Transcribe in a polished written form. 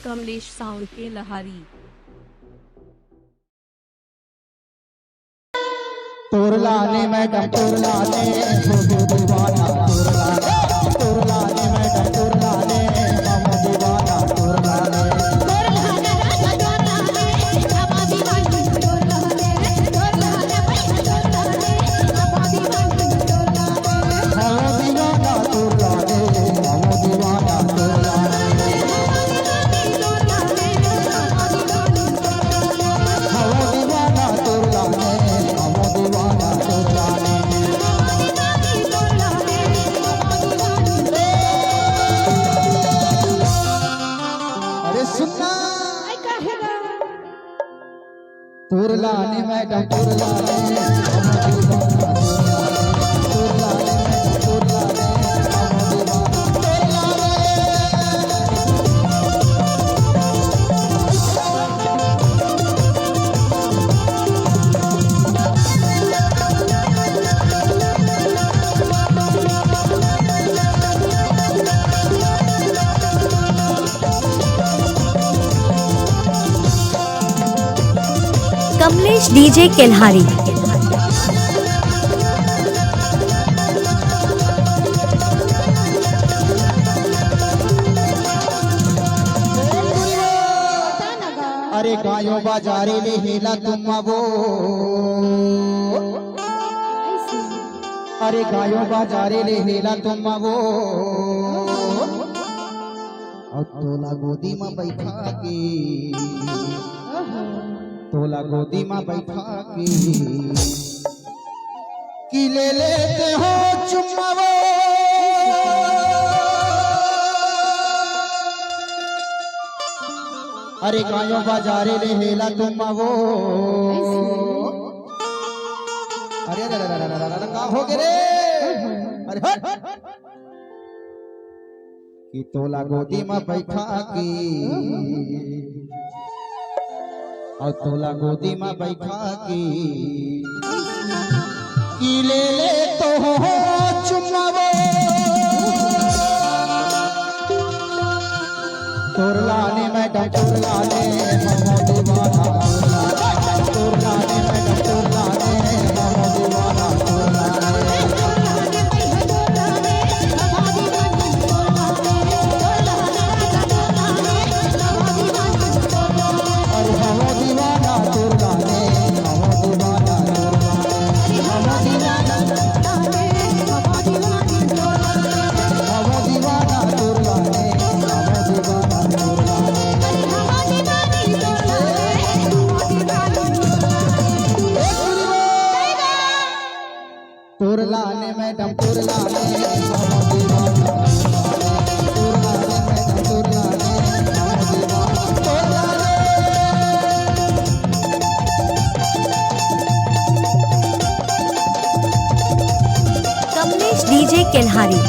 Kamlesh sound के लहारी। तोरलाने madam तोरलाने हो दीवाना तोरलाने मैडम तोरलाने हम दीवाना तोरलाने तोरलाने मैडम तोरलाने हम दीवाना तोरलाने मैडम तोरलाने हम दीवाना कमलेश डीजे केल्हारी। अरे गायों बाजारे ले हेला तुम वो अरे गायों बाजारे ले हेला तुम वो और तोला गोदी में बैठा के तोला गोदी में बैठा के कि ले लेते हो चुम्मा वो अरे गायों बाजारे ले हेला तुम वो अरे का हो गए रे अरे कि तोला गोदी में बैठा के और तोला गोदी में बैठा के ले तो हो चुम्मा वो तोरलाने मैडम तोरलाने हम दीवाना तोरलाने मैडम तोरलाने हम दीवाना तोरलाने तोरलाने मैडम तोरलाने हम दीवाना तोरलाने मैडम तोरलाने हम दीवाना तोरलाने कमलेश डीजे केल्हारी।